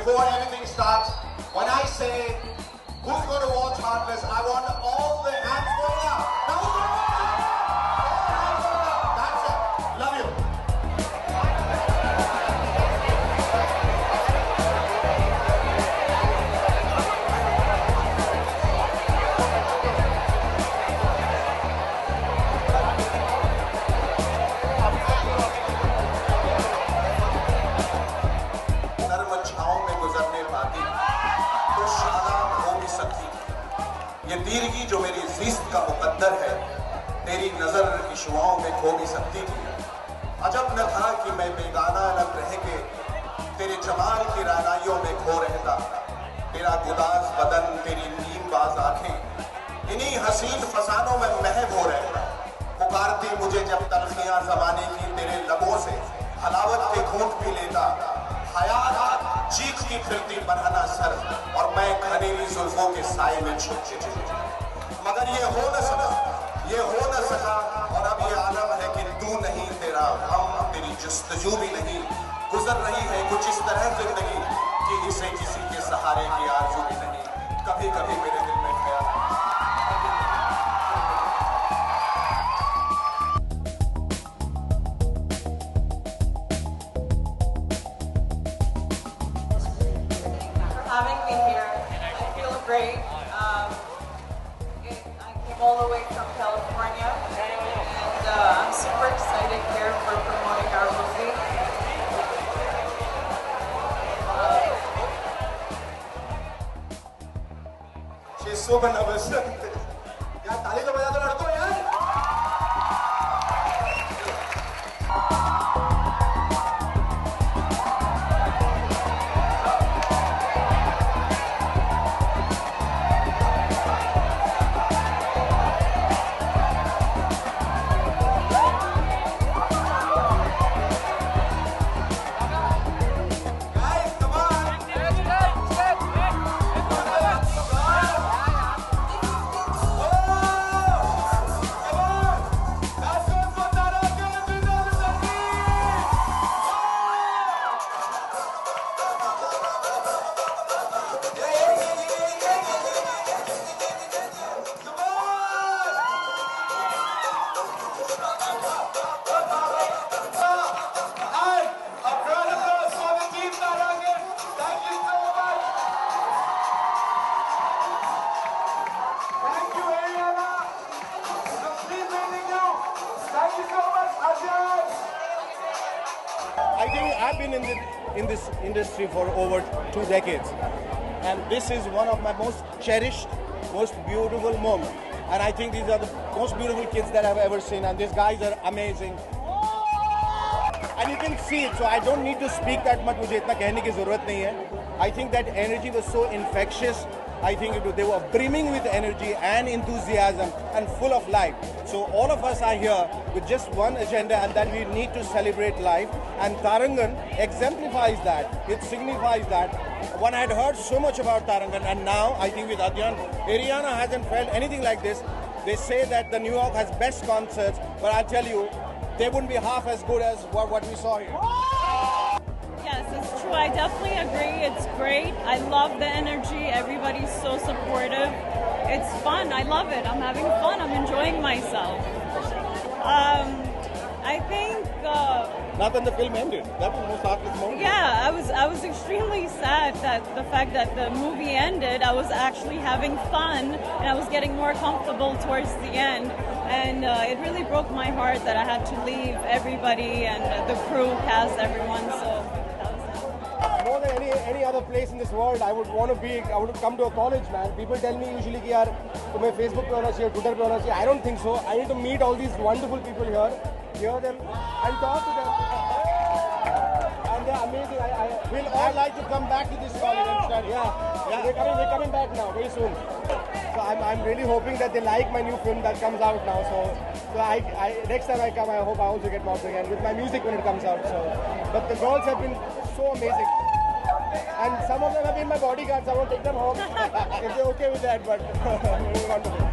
before anything starts, when I say who's going to watch Heartless, I want all the hands going up. Now who's going to watch it? All hands going up. That's it. Love you. ये दीर्घी जो मेरी ज़िस्त का मुकद्दर है, तेरी नजर की शुआओं में खो भी सकती थी। अजब न था कि मैं बेगाना न रह के तेरे जमाल की रानाइयों में खो रहता। तेरा गुदाज बदन, तेरी नीमबाज आंखें, इन्हीं हसीन फसानों में महव हो रहता। पुकारती मुझे जब तलखियां जमाने की तेरे लबों से, हलावत के घूंट भी लेता। हयात चीखती फिरती बरहना सर, और मैं घनेरी जुल्फों के साए में छुप चुकी। मगर ये हो न सका, और अब ये आलम है कि तू नहीं, तेरा गम, तेरी जुस्तजू भी नहीं। गुजर रही है कुछ इस तरह जिंदगी कि इसे किसी के सहारे की आरज़ू भी नहीं। कभी कभी मेरे दिल में ख्याल having me here. I feel great. I came all the way from California, and I'm super excited here for promoting our movie. She's super nervous. यार ताली तो बजा दो लड़कों यार। I think I've been in this industry for over 2 decades, and this is one of my most cherished, most beautiful moments. And I think these are the most beautiful kids that I've ever seen, and these guys are amazing. And you can see it, so I don't need to speak that much. मुझे इतना कहने की ज़रूरत नहीं है. I think that energy was so infectious. I think they were brimming with energy and enthusiasm and full of life. So all of us are here with just one agenda, and that we need to celebrate life. And Tharangan exemplifies that. It signifies that. One had heard so much about Tharangan, and now I think with Adyan, Haryana hasn't felt anything like this. They say that the New York has best concerts, but I'll tell you, they wouldn't be half as good as what we saw here. Yes, it's true. I definitely agree. It's great. I love the energy. Everybody's so supportive. It's fun. I love it. I'm having fun. I'm enjoying myself. I think. Not when the film ended. That was the most heartless moment. Yeah, I was extremely sad that the fact that the movie ended. I was actually having fun, and I was getting more comfortable towards the end. And it really broke my heart that I had to leave everybody and the crew, cast, everyone. So that was it. More than any other place in this world, I would come to a college, man. People tell me usually कि यार तुम्हें Facebook पे होना चाहिए, Twitter पे होना चाहिए. I don't think so. I need to meet all these wonderful people here, hear them, and talk to them. And they're amazing. We'll all like to come back to this college and study. Yeah. They're coming back now very soon. So I'm really hoping that they like my new film that comes out now. So I next time I come, I hope I also get mobbed again with my music when it comes out. So, but the girls have been so amazing, and some of them have been my bodyguards. I won't take them home if they're okay with that. But wonderful.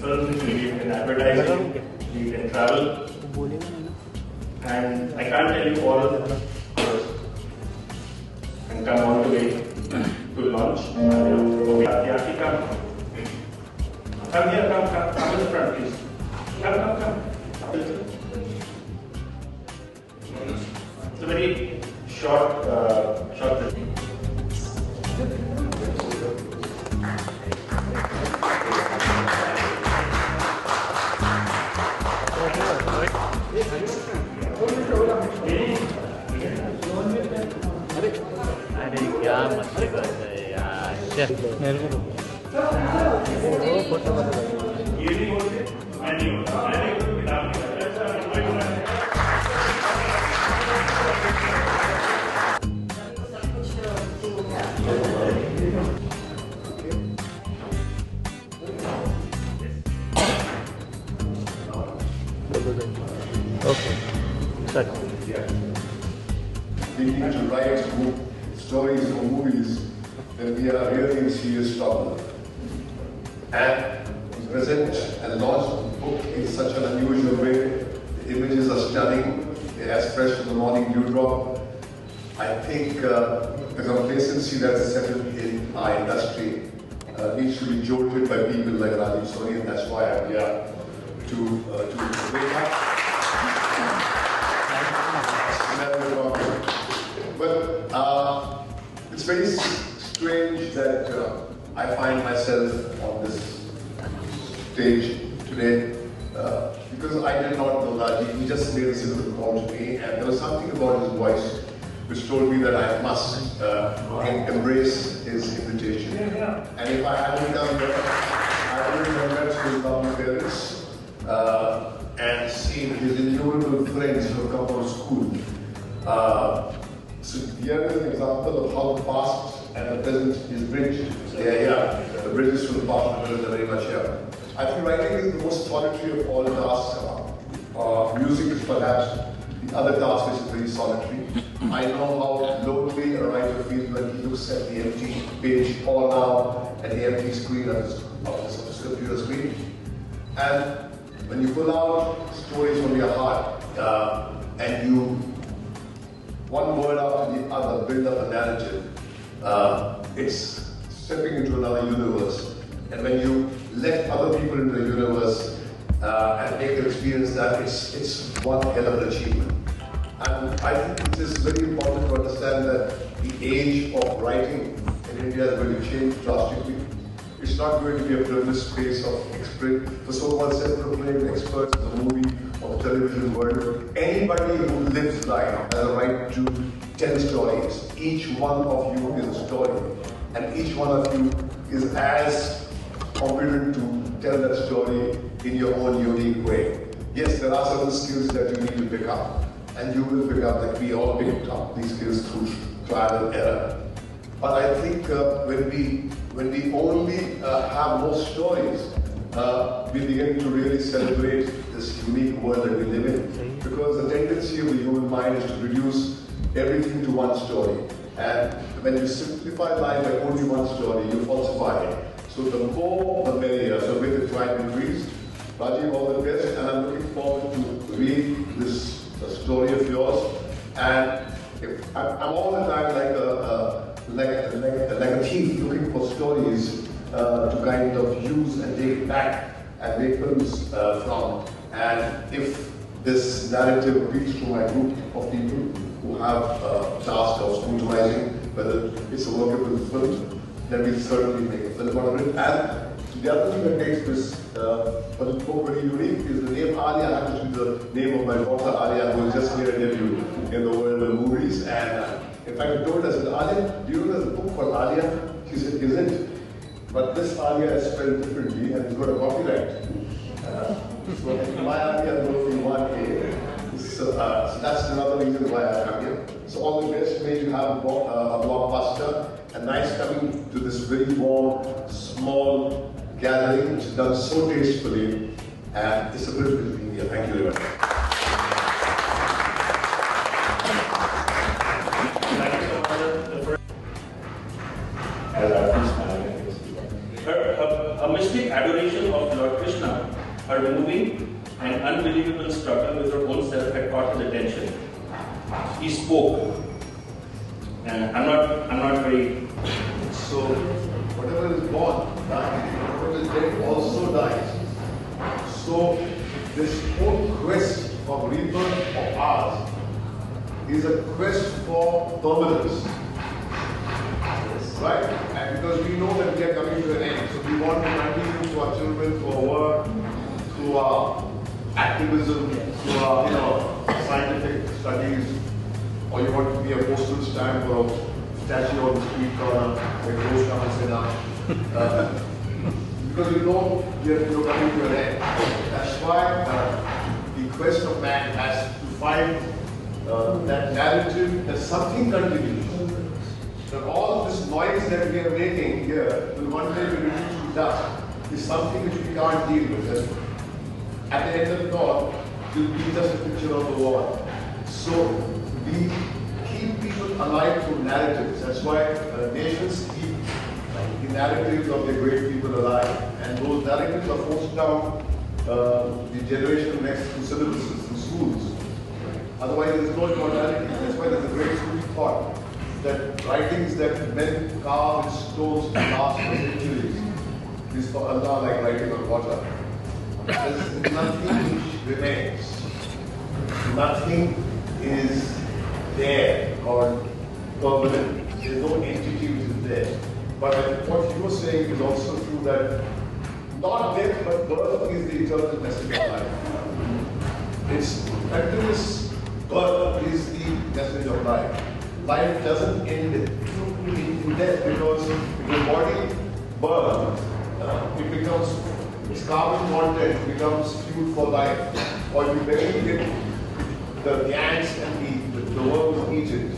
films, be it in advertising, be it in travel. And I can't tell you all of them and come all the way to launch. Yaki, come. Come here, come in the front, please. Come. It's a very short film. अरे क्या मस्ती कर रहे हैं यार मेरे को okay sir Thinking to write stories for movies, then we are really in serious trouble. And to present and launch the book in such an unusual way, the images are stunning, they're as fresh as the morning dewdrop. I think the complacency that's settled in our industry needs to be jolted by people like Rajiv Soni, and that's why I'm here to wake up. Well, it's very strange that I find myself on this stage today because I did not know Rajiv. He just made a simple call to me, and there was something about his voice which told me that I must embrace his invitation. And if I hadn't done that, I wouldn't have met his lovely parents and seen his innumerable friends who have come from school. So here is an example of how the past and the present is bridged. The bridges to the past and the present are very much here. I think writing is the most solitary of all tasks. Music is perhaps the other task which is very solitary. I know how lonely a writer feels when he looks at the empty page or now at the empty screen of his computer screen. And when you pull out stories from your heart and you one word after the other build up a narrative, it's stepping into another universe. And when you let other people into the universe and make them experience that, it's one hell of an achievement. And I think it is very important to understand that the age of writing in India is going to change drastically. It's not going to be a privileged space of for so-called self-proclaimed experts in the movie or the television world. Anybody who lives life has a right to tell stories. Each one of you is a story, and each one of you is as competent to tell that story in your own unique way. Yes, there are certain skills that you need to pick up, and you will pick up, like we all picked up these skills through trial and error. But I think when we only have more stories, we begin to really celebrate this unique world that we live in. Because the tendency of the human mind is to reduce everything to one story. And when you simplify life by only one story, you falsify it. So the more, the merrier. So with it, try to increase. Rajiv, all the best, and I'm looking forward to read this story of yours. And I'm all the time like a thief looking for stories to kind of use and take back and make films from. And if this narrative appeals to my group of people who have task of scrutinizing whether it's a workable film, then we'll certainly make a film out of it. And the other thing that makes this film very unique is the name Alia happens to be the name of my daughter Alia, who has just made a debut in the world of movies. And in fact, I told her, I said, Alia, do you know there's a book called Alia? She said, isn't. But this Alia is spelled differently and it's got a copyright. So my Alia goes in one A. So that's another reason why I come here. So all the best, may you have a blockbuster, and nice coming to this very warm, small gathering, which is done so tastefully, and it's a privilege being here. Thank you very much. As a mystic adoration of Lord Krishna her moving and unbelievable struggle with her own self had caught his attention. He spoke. And I'm not very. So, whatever is born dies, whatever is dead also dies. So, this whole quest of rebirth of ours is a quest for permanence. Right? And because we know that we are coming to an end, so we want to continue through our children, through our work, through our activism, through our scientific studies, or you want to be a postal stamp or a statue on the street corner that goes down and say now. Because you know you're coming to an end. That's why the quest of man has to find that narrative that something continues. That all this noise that we are making here will one day be reduced to dust is something which we can't deal with. And at the end of it all, it will be just a picture on the wall. So we keep people alive through narratives. That's why nations keep the narratives of their great people alive. And those narratives are forced down the generation next to syllabuses in schools. Otherwise, there is no immortality. That's why there is a great school of thought that writings that men carve in stones to last for centuries is for Allah like writing on water. There is nothing which remains. Nothing is there or permanent. There is no entity which is there. But what you were saying is also true that not death but birth is the eternal message of life. It's continuous birth is the message of life. Life doesn't end in death because your body burns, it becomes, its carbon content becomes fuel for life. Or you bury it, the ants and the worms eat it.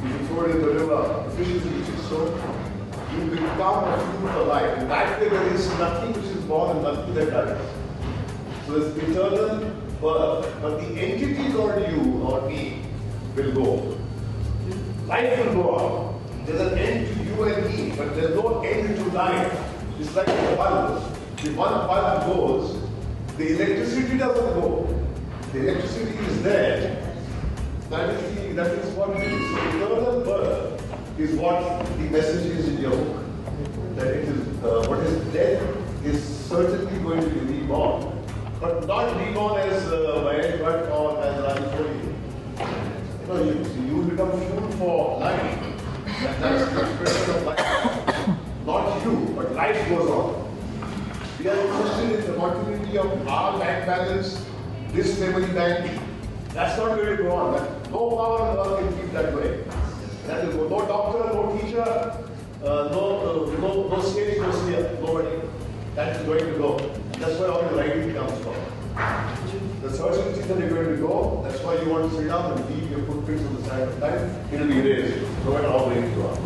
If you throw it in the river, the fishes eat it. So you become a fuel for life. In that way, there is nothing which is born and nothing that dies. So there's eternal birth, but the entity called you or me will go. Life will go on. There's an end to you and me, but there's no end to life. It's like a bulb. If one bulb goes, the electricity doesn't go. The electricity is there. That is what it is. So eternal birth is what the message is in your book. That it is what is dead is certainly going to be reborn. But not reborn as Mahesh Bhatt or as Rajpuri. No, you become fuel for life. That's the expression of life. Not you, but life goes on. We are interested in the continuity of our bank balance, this family bank. That's not going to go on. No power in the world can keep that way. That will go. No doctor, no teacher, no stage, no seer, nobody. That is going to go. That's where all the writing comes from. The certainty that you're going to go, that's why you want to sit down and leave your footprints on the side of time. It will be erased, no matter how brave you are.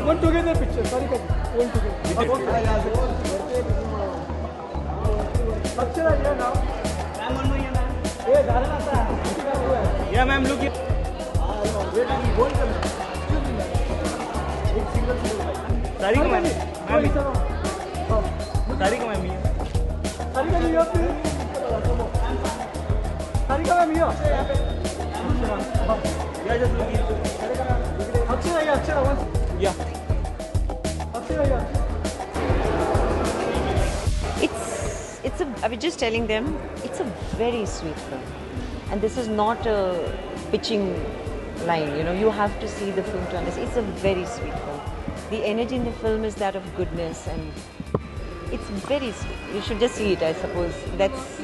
One together picture. Sorry, one together. Akshay here now. Ma'am, one more here, ma'am. Hey, Dharana sir. Yeah, ma'am. Look here. Wait, hold on. Excuse me, ma'am. एक single. Sorry, ma'am. Sorry, ma'am. Sorry, ma'am. Here, please. Sorry, ma'am. Here. Yeah, just look here. I was just telling them, it's a very sweet film. And this is not a pitching line, you know, you have to see the film to understand. It's a very sweet film. The energy in the film is that of goodness, and it's very sweet. You should just see it, I suppose. That's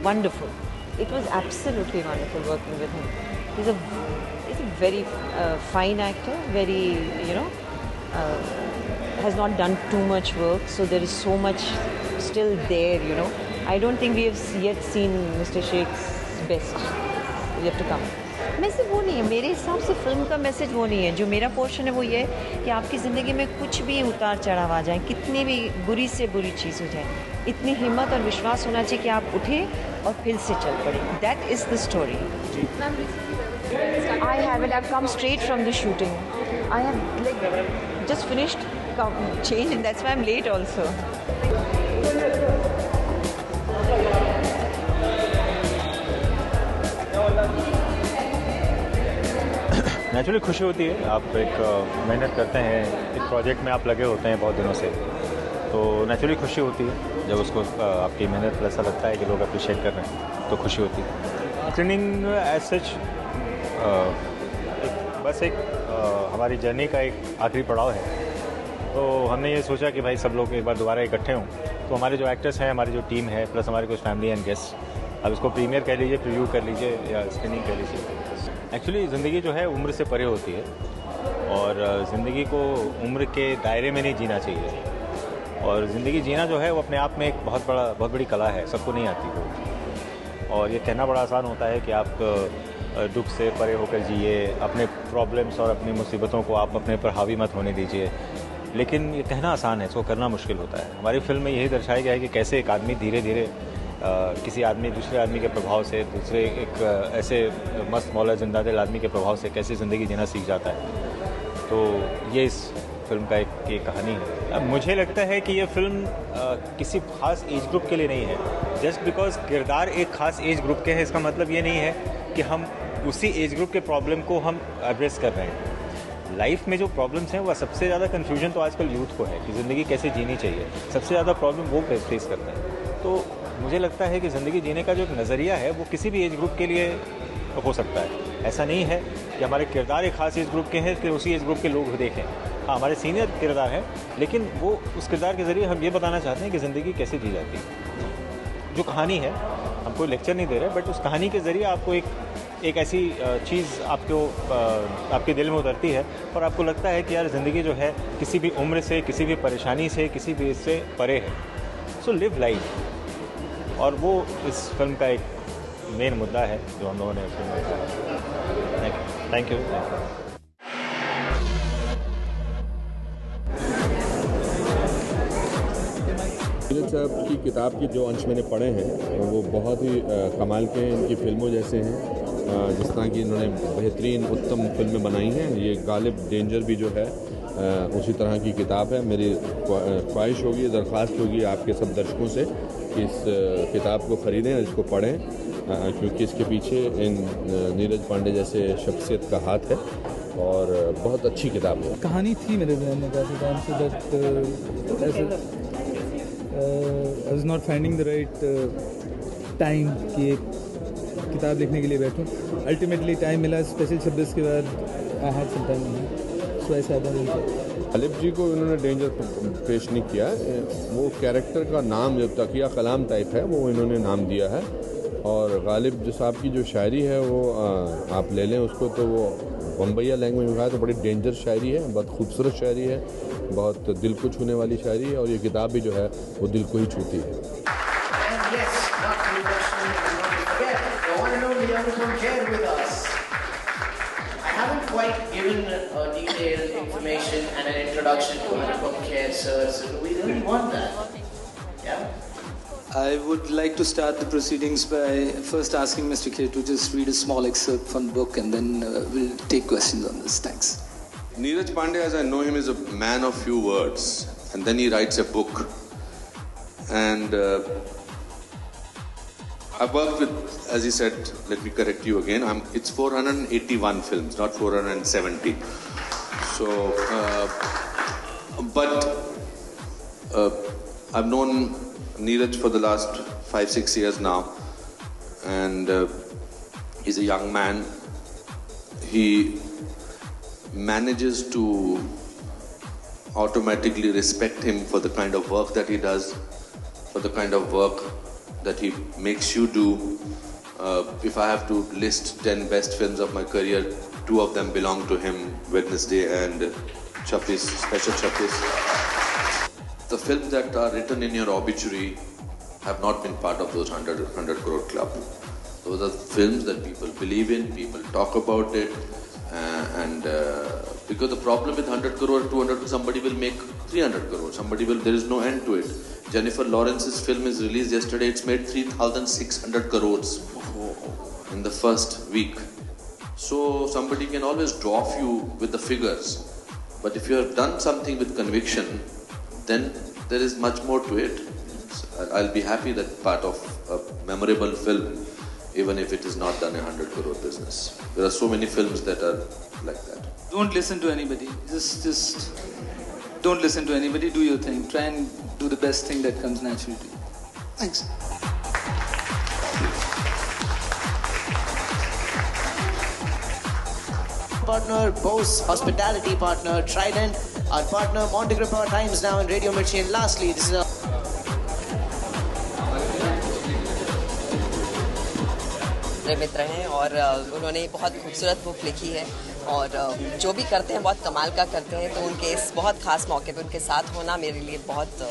wonderful. It was absolutely wonderful working with him. He's a very fine actor, very, you know, has not done too much work, so there is so much still there, you know. I don't think we have yet seen Mr. Sheikh's best yet to come. Message वो नहीं है, मेरे हिसाब से film का message वो नहीं है. जो मेरा पोर्शन है वो ये है कि आपकी ज़िंदगी में कुछ भी उतार चढ़ाव आ जाए, कितनी भी बुरी से बुरी चीज़ हो जाए, इतनी हिम्मत और विश्वास होना चाहिए कि आप उठें और फिर से चल पड़े. That is the story. I haven't. I've come straight from the shooting. I have like just finished change, and that's why I'm late also. Naturally खुशी होती है. आप एक मेहनत करते हैं, एक प्रोजेक्ट में आप लगे होते हैं बहुत दिनों से, तो नेचुरली खुशी होती है जब उसको आपकी मेहनत ऐसा लगता है कि लोग अप्रिशिएट कर रहे हैं, तो खुशी होती है. स्क्रीनिंग एज सच बस एक हमारी जर्नी का एक आखिरी पड़ाव है. तो हमने ये सोचा कि भाई सब लोग एक बार दोबारा इकट्ठे हों. तो हमारे जो एक्टर्स हैं, हमारी जो टीम है, प्लस हमारे कुछ फैमिली एंड गेस्ट, अब इसको प्रीमियर कह लीजिए, प्रीव्यू कर लीजिए या स्क्रीनिंग कह लीजिए. एक्चुअली ज़िंदगी जो है उम्र से परे होती है, और ज़िंदगी को उम्र के दायरे में नहीं जीना चाहिए. और ज़िंदगी जीना जो है वो अपने आप में एक बहुत बड़ी कला है, सबको नहीं आती वो. और ये कहना बड़ा आसान होता है कि आप दुख से परे होकर जिए, अपने प्रॉब्लम्स और अपनी मुसीबतों को आप अपने पर हावी मत होने दीजिए. लेकिन ये कहना आसान है, इसको करना मुश्किल होता है. हमारी फिल्म में यही दर्शाया गया है कि कैसे एक आदमी धीरे धीरे किसी आदमी दूसरे आदमी के प्रभाव से, दूसरे एक ऐसे मस्त मौला जिंदा दिल आदमी के प्रभाव से कैसे ज़िंदगी जीना सीख जाता है. तो ये इस फिल्म का एक कहानी है. अब मुझे लगता है कि ये फिल्म किसी खास एज ग्रुप के लिए नहीं है. जस्ट बिकॉज किरदार एक खास एज ग्रुप के हैं, इसका मतलब ये नहीं है कि हम उसी एज ग्रुप के प्रॉब्लम को हम एड्रेस कर रहे हैं. लाइफ में जो प्रॉब्लम्स हैं वह सबसे ज़्यादा कन्फ्यूजन तो आजकल यूथ को है कि ज़िंदगी कैसे जीनी चाहिए. सबसे ज़्यादा प्रॉब्लम वो फेस करते हैं. तो मुझे लगता है कि ज़िंदगी जीने का जो नज़रिया है वो किसी भी एज ग्रुप के लिए हो सकता है. ऐसा नहीं है कि हमारे किरदार एक खास एज ग्रुप के हैं कि उसी एज ग्रुप के लोग देखें. हाँ, हमारे सीनियर किरदार हैं, लेकिन वो उस किरदार के ज़रिए हम ये बताना चाहते हैं कि ज़िंदगी कैसे जी जाती है. जो कहानी है, हम कोई लेक्चर नहीं दे रहे, बट उस कहानी के ज़रिए आपको एक ऐसी चीज़ आपके दिल में उतरती है और आपको लगता है कि यार ज़िंदगी जो है किसी भी उम्र से, किसी भी परेशानी से, किसी भी इससे परे है. So live life. और वो इस फिल्म का एक मेन मुद्दा है जो हम लोगों ने फिल्म में कहा. Thank you. नीरज साहब की किताब के जो अंश मैंने पढ़े हैं वो बहुत ही कमाल के हैं. इनकी फिल्मों जैसे हैं, जिस तरह की इन्होंने बेहतरीन उत्तम फिल्में बनाई हैं. ये गालिब डेंजर भी जो है उसी तरह की किताब है. मेरी ख्वाहिश होगी, दरख्वास्त होगी आपके सब दर्शकों से कि इस किताब को ख़रीदें और इसको पढ़ें, क्योंकि इसके पीछे इन नीरज पांडे जैसे शख्सियत का हाथ है और बहुत अच्छी किताब है. कहानी थी मेरे ध्यान में काफ़ी टाइम से, but I was not finding the right time कि एक किताब लिखने के लिए बैठूं. अल्टीमेटली टाइम मिला, स्पेशल 26 के बाद आई हैड सम टाइम, सो ऐसा गालिब जी को उन्होंने डेंजर पेश नहीं किया. वो कैरेक्टर का नाम जो तकिया कलाम टाइप है वो इन्होंने नाम दिया है. और गालिब जो साहब की जो शायरी है वो आप ले लें उसको, तो वो बम्बैया लैंग्वेज में कहा तो बड़ी डेंजर शायरी है, बहुत खूबसूरत शायरी है, बहुत दिल को छूने वाली शायरी है. और ये किताब भी जो है वो दिल को ही छूती है. I haven't quite given detailed information and an introduction to Anupam Kher, sir, so we really want that. Yeah? I would like to start the proceedings by first asking Mr. Kher to just read a small excerpt from the book, and then we'll take questions on this. Thanks. Neeraj Pandey, as I know him, is a man of few words, and then he writes a book. And I've worked with, as he said, let me correct you again, it's 481 films, not 470. So, I've known Neeraj for the last 5-6 years now, and he's a young man. He manages to automatically respect him for the kind of work that he does, for the kind of work that he makes you do. If I have to list 10 best films of my career, 2 of them belong to him, Wednesday and Chappis, Special Chappis. The films that are written in your obituary have not been part of those 100 crore club. Those are films that people believe in, people talk about it, and because the problem with 100 crore, 200 crore, somebody will make 300 crore, there is no end to it. Jennifer Lawrence's film is released yesterday, it's made 3,600 crores in the first week. So somebody can always dwarf you with the figures, but if you have done something with conviction, then there is much more to it. I'll be happy that part of a memorable film, even if it is not done a 100 crore business. There are so many films that are like that. Don't listen to anybody. Just don't listen to anybody. Do your thing. Try and do the best thing that comes naturally to you. Thanks. Partner, Bose Hospitality Partner, Trident, our partner, Monte Cristo Times Now and Radio Mirchi. And lastly, this is a मित्र हैं और उन्होंने बहुत खूबसूरत book लिखी है और जो भी करते हैं बहुत कमाल का करते हैं, तो उनके इस बहुत खास मौके पे उनके साथ होना मेरे लिए बहुत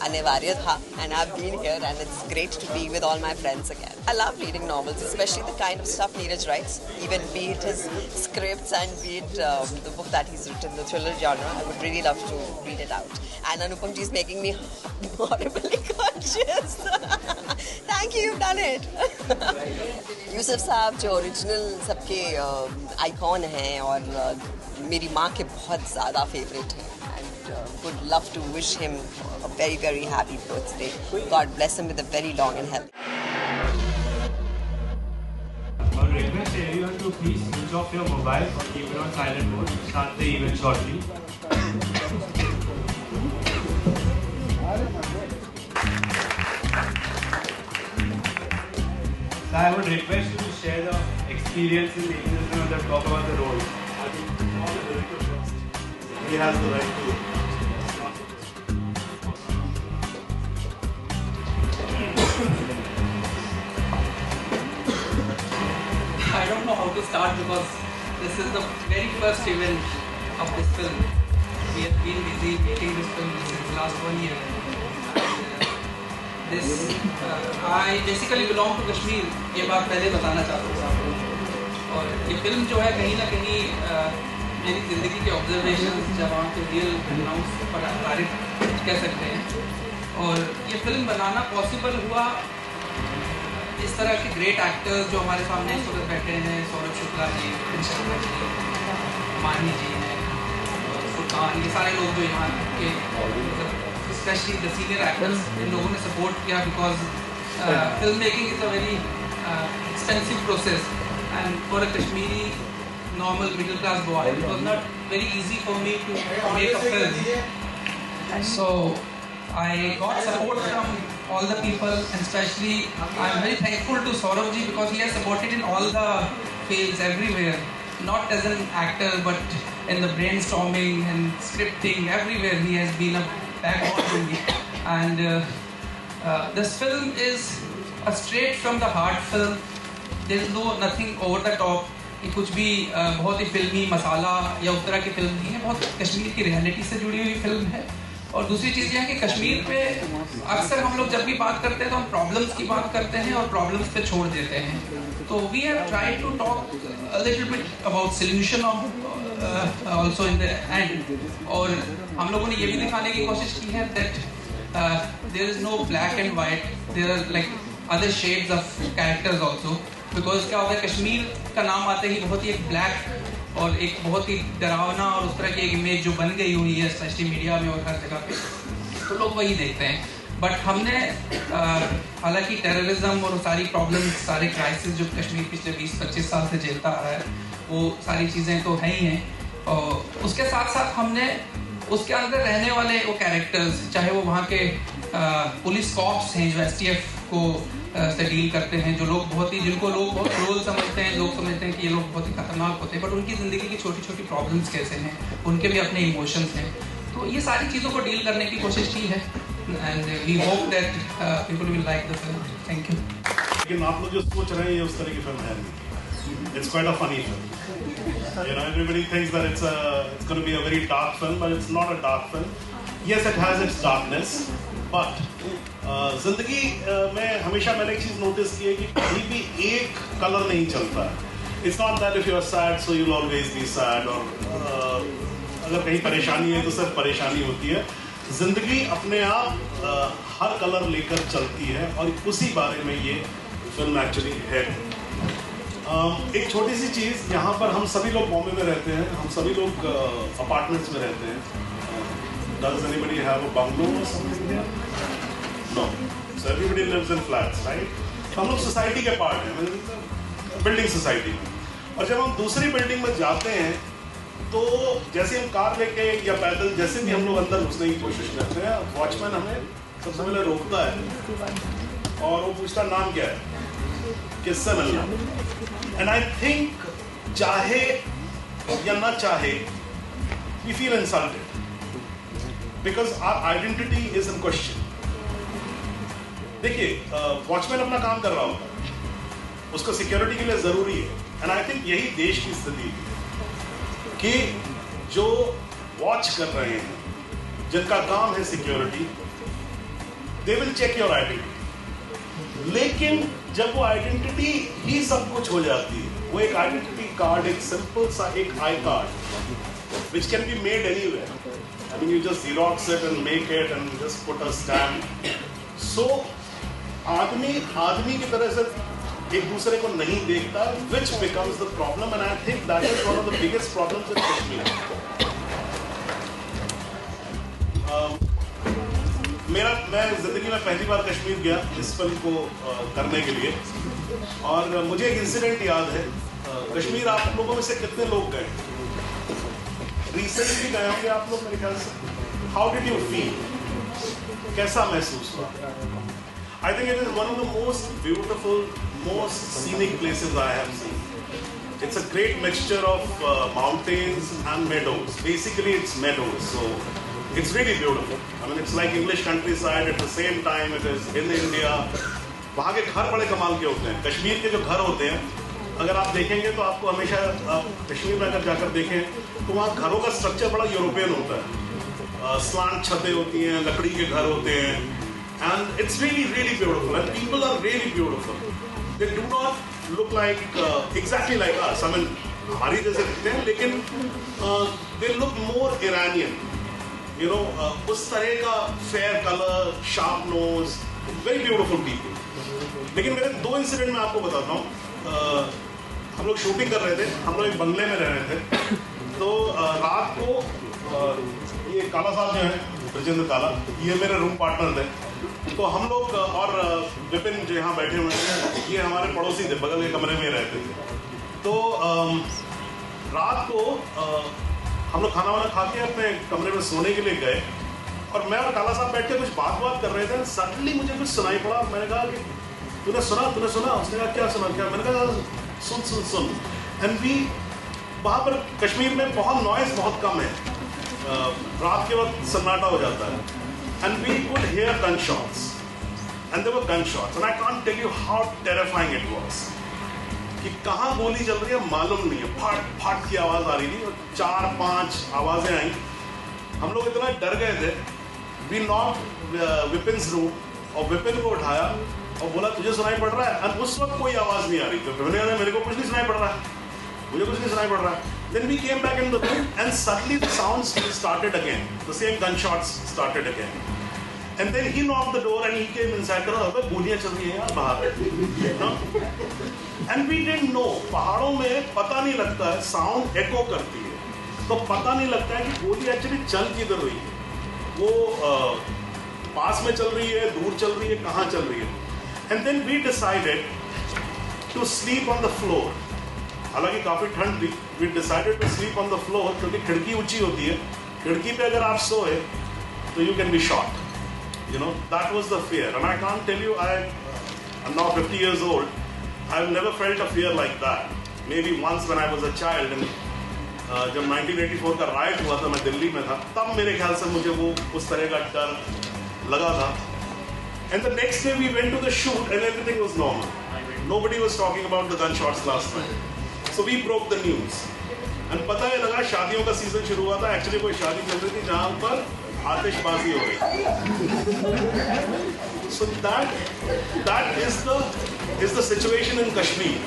अनिवार्य था. And I have been here and it's great to be with all my friends again. I love reading novels, especially the kind of stuff Neeraj writes, even be it his scripts and be it the book that he's written, the thriller genre. I would really love to read it out. And Anupam ji is making me horribly conscious. Thank you, you've done it. Yusuf साहब जो original सबके icon हैं और मेरी माँ के बहुत ज़्यादा फेवरेट हैं. And would love to wish him a very very happy birthday. God bless him with a very long and health. I would request everyone to please switch off your mobile or keep it on silent mode. Start the event shortly. So I would request you to share the experience in making this film and talk about the role. I think all the director first. He has the right to. I don't know how to start because this is the very first event of this film. We have been busy making this film since last 1 year. I basically belong to Kashmir. ये बात पहले बताना चाहता हूँ आपको. और ये film जो है कहीं ना कहीं मेरी ज़िंदगी के ऑब्जर्वेशन जब वहाँ के रियल अनाउंस पर आधारित कह सकते हैं. और ये फिल्म बनाना पॉसिबल हुआ इस तरह के ग्रेट एक्टर्स जो हमारे सामने इस वक्त बैठे हैं. सौरभ शुक्ला जी, शर्मा जी, मानी जी हैं, फुरकान, ये सारे लोग जो यहाँ के especially the senior actors, इन लोगों ने support किया because film making is a very expensive process, and for a Kashmiri normal middle class boy it was not very easy for me to make a film. So I got support from all the people, and especially I am very thankful to Saurabh ji because he has supported in all the fields everywhere, not as an actor but in the brainstorming and scripting, everywhere he has been a backbone to me. And this film is a straight from the heart film. There is nothing over the top. ये कुछ भी बहुत ही फिल्मी मसाला या उस तरह की film नहीं है. बहुत कश्मीर की रियलिटी से जुड़ी हुई फिल्म है. और दूसरी चीज़ यह है कि कश्मीर पे अक्सर हम लोग जब भी बात करते हैं तो हम प्रॉब्लम्स की बात करते हैं और प्रॉब्लम्स पे छोड़ देते हैं. तो we have tried to talk a little bit about solution of also in the end. और हम लोगों ने ये भी दिखाने की कोशिश की है that there is no black and white, there are like other shades of characters also, because क्या होता है कश्मीर का नाम आते ही बहुत ही एक ब्लैक और एक बहुत ही डरावना और उस तरह की एक इमेज जो बन गई हुई है स्पेशली मीडिया में और हर जगह पे, तो लोग वही देखते हैं. बट हमने हालांकि टेररिज्म और सारी प्रॉब्लम्स, सारे क्राइसिस जो कश्मीर पिछले 20-25 साल से झेलता आ रहा है, वो सारी चीज़ें तो हैं ही हैं, उसके साथ साथ हमने उसके अंदर रहने वाले वो कैरेक्टर्स, चाहे वो वहाँ के पुलिस कॉप्स हैं जो STF को से डील करते हैं, जो लोग जिनको लोग बहुत क्रूर समझते हैं, लोग समझते हैं कि ये लोग बहुत ही खतरनाक होते हैं, बट उनकी ज़िंदगी की छोटी छोटी प्रॉब्लम्स कैसे हैं, उनके भी अपने इमोशंस हैं। तो ये सारी चीज़ों को डील करने की कोशिश की है and we hope that people will like the film. Thank you. लेकिन आप लोग जो सोच रहे हैं ये उस तरह की फिल्म है नहीं। It's quite a funny film. You know, everybody thinks that it's going to be a very dark film, but it's not a dark film. Yes, it has its darkness, but जिंदगी में हमेशा मैंने एक चीज़ notice की है कि कहीं भी एक कलर नहीं चलता है। It's not that if you are sad, so you'll always be sad, और अगर कहीं परेशानी है तो सिर्फ परेशानी होती है। जिंदगी अपने आप हर कलर लेकर चलती है, और उसी बारे में ये फिल्म एक्चुअली है। एक छोटी सी चीज़, यहाँ पर हम सभी लोग बॉम्बे में रहते हैं, हम सभी लोग अपार्टमेंट्स में रहते हैं। Does anybody have a bungalow or something here? No. So everybody lives in flats, right? हम लोग सोसाइटी के पार्ट हैं, बिल्डिंग सोसाइटी में। और जब हम दूसरी बिल्डिंग में जाते हैं तो जैसे हम कार लेके या पैदल जैसे भी हम लोग अंदर घुसने की कोशिश करते हैं, वॉचमैन हमें सबसे पहले रोकता है और वो पूछता नाम क्या है, किससे मिलना। एंड आई थिंक चाहे या ना चाहे we feel insulted because our identity is in question. देखिए वॉचमैन अपना काम कर रहा होता है, उसको सिक्योरिटी के लिए जरूरी है, एंड आई थिंक यही देश की स्थिति है कि जो वॉच कर रहे हैं, जिनका काम है security, they will check your identity. लेकिन जब वो आइडेंटिटी ही सब कुछ हो जाती है, वो एक आइडेंटिटी कार्ड, एक सिंपल सा एक I card which can be made anywhere. I mean, you just Xerox it and make it and just put a stamp. So, आदमी की तरह से एक दूसरे को नहीं देखता, which becomes the problem, and I think that is one of the biggest problems in Kashmir. मैं जिंदगी में पहली बार कश्मीर गया इस फिल्म को करने के लिए, और मुझे एक इंसिडेंट याद है। कश्मीर आप लोगों में से कितने लोग गए? रिसेंटली गए होंगे आप लोग मेरे ख्याल से। How did you feel? कैसा महसूस हुआ? आई think it is one of the most beautiful, most scenic places I have seen. It's a great mixture of mountains and meadows. Basically, it's meadows, so it's really beautiful. I mean, it's like English countryside. At the same time, it is in India. वहाँ के घर बड़े कमाल के होते हैं. कश्मीर के जो घर होते हैं, अगर आप देखेंगे तो आपको हमेशा कश्मीर में अगर जाकर देखें तो वहाँ घरों का स्ट्रक्चर बड़ा यूरोपियन होता है. स्लांट छतें होती हैं, लकड़ी के घर होते हैं, and it's really, really beautiful. And people are really beautiful. They do not look like exactly like us. I mean, हमारी जैसे दिखते हैं, लेकिन they look more Iranian. You know, उस तरह का fair color, sharp nose, very beautiful people. लेकिन मेरे दो इंसिडेंट मैं आपको बताता हूँ. हम लोग शूटिंग कर रहे थे, हम लोग एक बंगले में रह रहे थे. तो रात को ये काला साहब जो है, ब्रजेंद्र काला, ये मेरे रूम पार्टनर थे. तो हम लोग और विपिन जो यहाँ बैठे हुए हैं, ये हमारे पड़ोसी थे, बगल के कमरे में रहते थे. तो रात को हम लोग खाना वाना खा के अपने कमरे में सोने के लिए गए, और मैं और काला साहब बैठ के कुछ बात कर रहे थे. सडनली मुझे कुछ सुनाई पड़ा. मैंने कहा कि तूने सुना? उसने कहा क्या सुना? क्या? मैंने कहा सुन. एंड वी वहाँ पर कश्मीर में बहुत नॉइज बहुत कम है, रात के वक्त सन्नाटा हो जाता है. And we could hear gunshots, and there were gunshots, and I can't tell you how terrifying it was. कि कहाँ गोली चल रही है मालूम नहीं है. फाट फाट की आवाज़ आ रही थी, और 4-5 आवाज़ें आई. हम लोग इतना डर गए थे. We knocked विपिन्स रूम, और विपिन को उठाया और बोला तुझे सुनाई पड़ रहा है? और उस वक्त कोई आवाज़ नहीं आ रही थी. तो मेरे को कुछ नहीं सुनाई पड़ रहा है, मुझे कुछ नहीं सुनाई पड़ रहा है. Then we came back in the room, and suddenly the sounds started again. The same gunshots started again. And then he knocked the door and he came inside. कहा अबे गोलियां चल रही हैं यार बाहर. And we didn't know. पहाड़ों में पता नहीं लगता है, साउंड एको करती है, तो पता नहीं लगता है कि गोली एक्चुअली चल किधर रही है. वो पास में चल रही है, दूर चल रही है, कहाँ चल रही है. And then we decided to sleep on the floor. हालांकि काफ़ी ठंड थी. We decided to sleep on the floor क्योंकि खिड़की ऊंची होती है. खिड़की पे अगर आप सोए तो you can be shot. You know, that was the fear. And I can't tell you, I'm now 50 years old. I've never felt a fear like that. Maybe once when I was a child, and जब 1984 का right हुआ था, मैं दिल्ली में था, तब मेरे ख्याल से मुझे वो उस तरह का डर लगा था. And the next day we went to the shoot and everything was normal. Nobody was talking about the gunshots last night. So we broke the news. And पता ही लगा शादियों का सीजन शुरू हुआ था. Actually कोई शादी चल रही थी जहाँ पर आतिशबाजी हो गई. So that is the situation in Kashmir.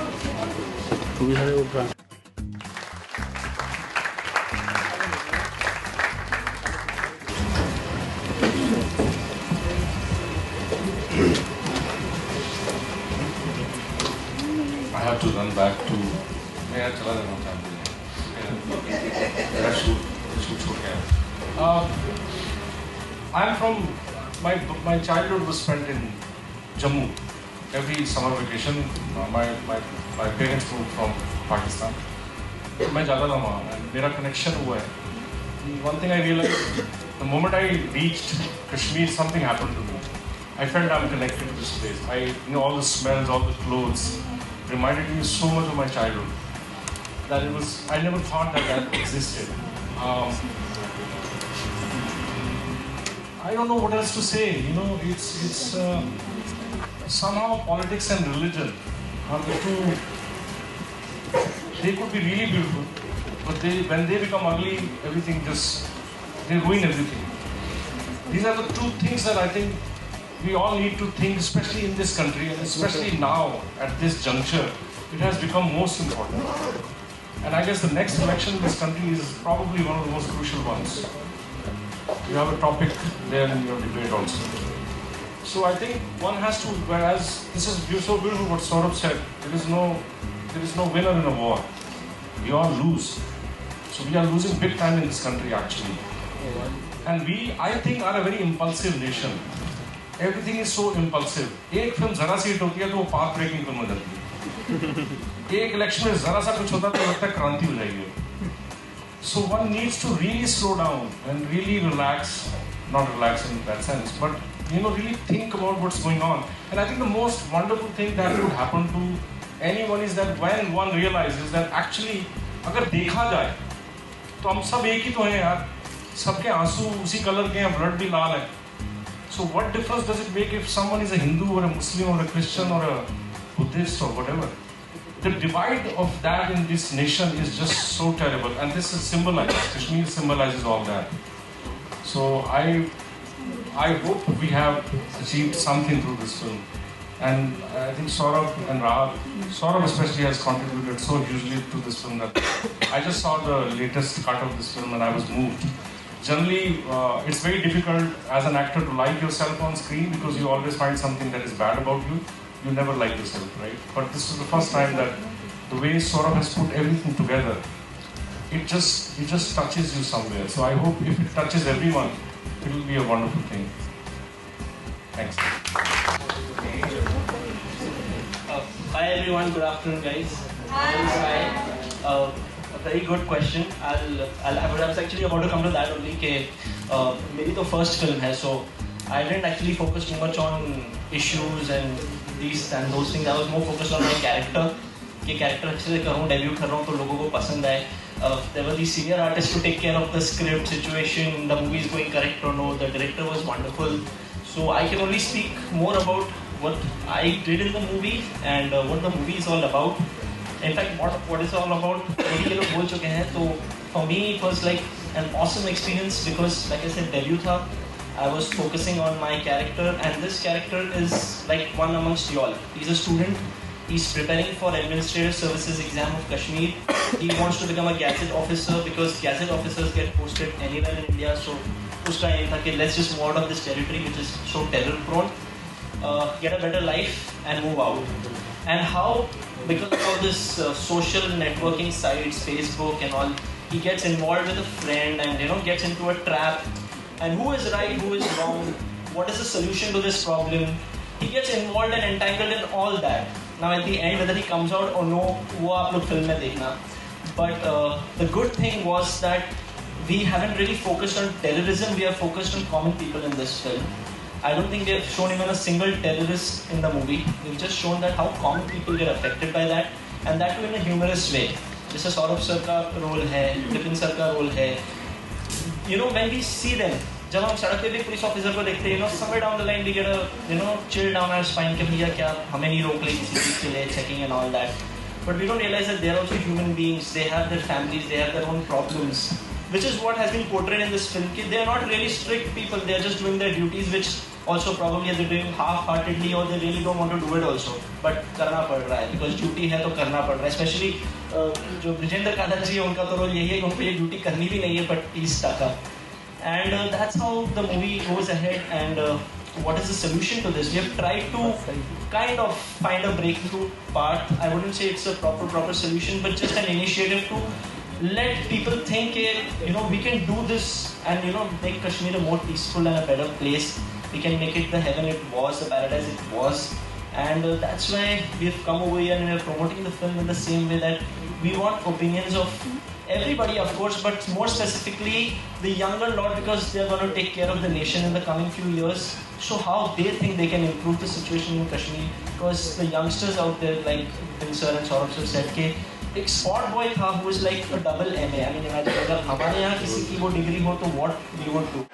I have to run back to. मैं चला जाना चाहता हूँ. मेरा shoot हो गया. I'm from my childhood was spent in Jammu. Every summer vacation, my parents moved from Pakistan. मैं जाता था वहाँ and मेरा connection हुआ है. One thing I realized, the moment I reached Kashmir, something happened to me. I felt I'm connected to this place. All the smells, all the clothes reminded me so much of my childhood. That I never thought that existed. I don't know what else to say. It's somehow politics and religion are the two. They could be really beautiful, but when they become ugly, they ruin everything. These are the two things that I think we all need to think, especially in this country, and especially now at this juncture, it has become most important. And I guess the next election in this country is probably one of the most crucial ones. You have a topic there in your debate also. So I think one has to, whereas this is so beautiful what Saurabh said, there is no winner in a war. We all lose. So we are losing big time in this country actually. And we, I think, are a very impulsive nation. Everything is so impulsive. एक film जरा सी hit होती है तो वो path breaking film हो जाती है. एक इलेक्शन में जरा सा कुछ होता है तो लगता है क्रांति हो जाएगी. So one needs to really slow down and really relax, not relax in that sense, but really think about what's going on. And I think the most wonderful thing that could happen to anyone is that when one realizes that actually, अगर देखा जाए, तो हम सब एक ही तो हैं यार. सबके आंसू उसी कलर के हैं, ब्लड भी लाल है. So what difference does it make if someone is a Hindu or a Muslim or a Christian or a Buddhist or whatever? The divide of that in this nation is just so terrible, and this is symbolized. Kashmir symbolizes all that. So I hope we have achieved something through this film, and I think Saurabh and Saurabh especially has contributed so hugely to this film that I just saw the latest cut of this film and I was moved. Generally, it's very difficult as an actor to like yourself on screen because you always find something that is bad about you. You never like yourself, right? But this is the first time that the way Saurabh has put everything together, it just touches you somewhere. So I hope if it touches everyone, it will be a wonderful thing. Thanks. Hi everyone, good afternoon guys. Hi. A very good question. I was actually about to come to that only. मेरी तो first film है, so I didn't actually focus too much on issues and these and those things. I was more focused on my character. कि character अच्छे से करूँ, debut कर रहा हूँ तो लोगों को पसंद आए. There were these senior artists to take care of the script situation, the movie is going correct or no. The director was wonderful. So I can only speak more about what I did in the movie and what the movie is all about. In fact, what it's all about, ये लोग बोल चुके हैं. तो for me it was like an awesome experience because, like I said, debut था. I was focusing on my character, and this character is like one amongst you all. He's a student. He's preparing for Administrative Services exam of Kashmir. He wants to become a gazette officer because gazette officers get posted anywhere in India. So उसका ये था कि let's just move out of this territory which is so terror prone, get a better life and move out. And how, because of all this social networking sites, Facebook and all, he gets involved with a friend and gets into a trap. And who is right, who is wrong? What is the solution to this problem? He gets involved and entangled in all that. Now at the end, whether he comes out or no, वो आप लोग film में देखना. But the good thing was that we haven't really focused on terrorism. We are focused on common people in this film. I don't think we have shown even a single terrorist in the movie. We've just shown that how common people get affected by that, and that too in a humorous way. जैसे Saurabh sir का role है, Vipin sir का role है. You know, when we see them, जब हम सड़क पे भी पुलिस ऑफिसर को देखते हैं, you know, somewhere down the line we get a chill down our spine कि भैया क्या हमें नहीं रोक ले किसी चीज़ के लिए, checking and all that. But we don't realize that they are also human beings. They have their families, they have their own problems. Which is what has been portrayed in this film. They are not really strict people. They are just doing their duties, which also probably they're doing half-heartedly, or they really don't want to do it also. But करना पड़ रहा है because duty है तो करना पड़ रहा है. Especially जो ब्रिजेंद्र कादर जी है, उनका तो रोल यही है कि उनको ये ड्यूटी करनी भी नहीं है, but he's stuck up. And that's how the movie goes ahead. And what is the solution to this? We have tried to kind of find a breakthrough part. I wouldn't say it's a proper solution, but just an initiative to let people think, we can do this and, make Kashmir a more peaceful and a better place. We can make it the heaven it was, the paradise it was. And that's why we've come over here and we're promoting the film in the same way that we want opinions of everybody, of course, but more specifically the younger lot, because they're going to take care of the nation in the coming few years. So how they think they can improve the situation in Kashmir. Because the youngsters out there, like Vin sir and Saurabh sir said, कि एक sport boy था who was like a double MA. I mean, imagine अगर हमारे यहाँ किसी की वो degree हो तो what we would do.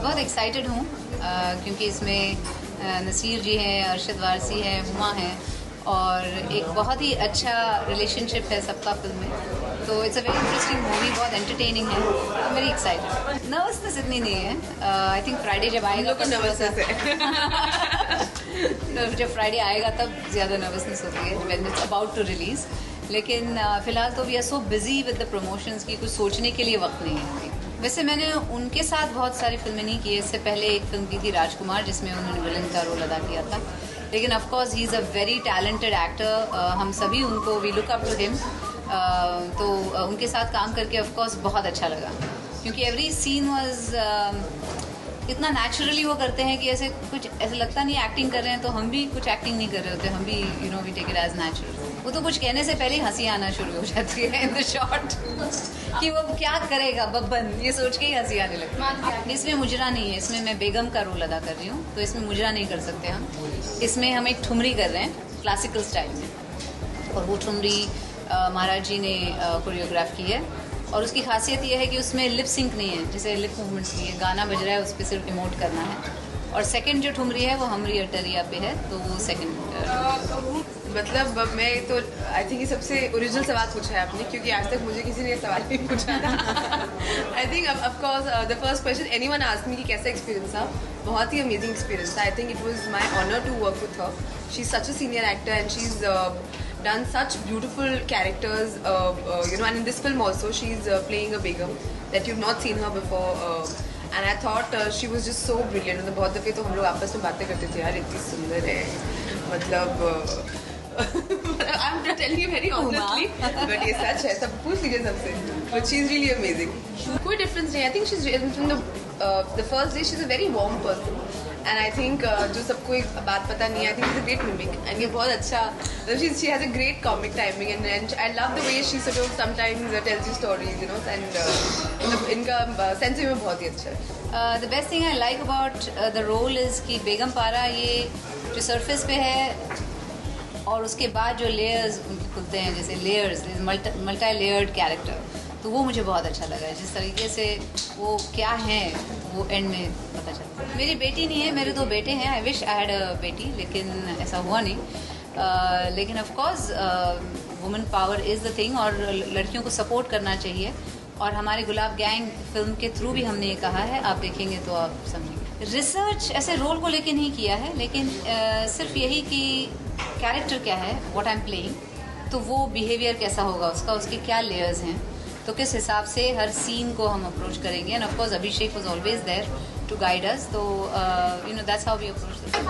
बहुत एक्साइटेड हूँ क्योंकि इसमें नसीर जी हैं, अरशद वारसी हैं, हुमा हैं और एक बहुत ही अच्छा रिलेशनशिप है सबका फिल्म में. तो it's a very interesting movie, बहुत एंटरटेनिंग है. Very excited. नर्वसनेस इतनी नहीं है. आई थिंक फ्राइडे जब आएगा तो जब फ्राइडे आएगा तब ज़्यादा नर्वसनेस होती है when it's about to release. लेकिन फ़िलहाल तो we are so busy with the promotions की कुछ सोचने के लिए वक्त नहीं है. वैसे मैंने उनके साथ बहुत सारी फिल्में नहीं की. इससे पहले एक फिल्म की थी राजकुमार जिसमें उन्होंने विलन का रोल अदा किया था. लेकिन of course he is a very talented actor. हम सभी उनको we look up to him. तो उनके साथ काम करके ऑफ कोर्स बहुत अच्छा लगा क्योंकि एवरी सीन वाज इतना नेचुरली वो करते हैं कि ऐसे कुछ ऐसा लगता नहीं एक्टिंग कर रहे हैं. तो हम भी कुछ एक्टिंग नहीं कर रहे होते, हम भी we take it as natural. वो तो कुछ कहने से पहले ही हंसी आना शुरू हो जाती है इन द शॉट कि वो क्या करेगा बब्बन, ये सोच के ही हंसी आने लगती है. इसमें मुजरा नहीं है, इसमें मैं बेगम का रोल अदा कर रही हूँ. तो इसमें मुजरा नहीं कर सकते हम. इसमें हम एक ठुमरी कर रहे हैं क्लासिकल स्टाइल में और वो ठुमरी महाराज जी ने कोरियोग्राफ की है. और उसकी खासियत ये है कि उसमें लिप सिंक नहीं है, जैसे लिप मूवमेंट्स नहीं है. गाना बज रहा है, उस पर सिर्फ इमोट करना है. और सेकंड जो ठुमरी है वो हमरी अटरिया पे है, तो वो सेकंड. मतलब मैं तो आई थिंक ये सबसे ओरिजिनल सवाल पूछा है आपने क्योंकि आज तक मुझे किसी ने सवाल नहीं पूछा था. I think of course the first question anyone asked me कि कैसा एक्सपीरियंस था. बहुत ही अमेजिंग एक्सपीरियंस था. I think it was my honour to work with her. She is such a senior actor and she is done such beautiful characters, and in this film also she's playing a begum that you've not seen her before. And I thought she was just so brilliant. मतलब बहुत दफ़े तो हम लोग आपस में बातें करते थे यार इतनी सुंदर है, मतलब I'm telling you very honestly, but ये सच है, सब पूछ लीजिए सबसे. But she's really amazing. कोई difference नहीं. I think she's from the first day she's a very warm person. And I think जो सबको एक बात पता नहीं है, I think she's a great mimic. And ये बहुत अच्छा, she has a great comic timing and I love the way she sort of sometimes tells you stories, and इनका sense में बहुत ही अच्छा है. The best thing I like about the role is कि बेगम पारा ये जो surface पे है और उसके बाद जो layers उनके खुलते हैं, जैसे layers, multi-layered character, तो वो मुझे बहुत अच्छा लगा है. जिस तरीके से वो क्या है वो एंड में पता चलता है. मेरी बेटी नहीं है, मेरे 2 बेटे हैं. I wish I had a बेटी, लेकिन ऐसा हुआ नहीं. लेकिन of course women power is the thing और लड़कियों को सपोर्ट करना चाहिए. और हमारे गुलाब गैंग फिल्म के थ्रू भी हमने ये कहा है, आप देखेंगे तो आप समझेंगे. रिसर्च ऐसे रोल को लेके नहीं किया है, लेकिन सिर्फ यही कि कैरेक्टर क्या है, व्हाट आई एम प्लेइंग, तो वो बिहेवियर कैसा होगा उसका, उसके क्या लेयर्स हैं, तो किस हिसाब से हर सीन को हम अप्रोच करेंगे. And of course Abhishek was always there to guide us, तो that's how we approach the film.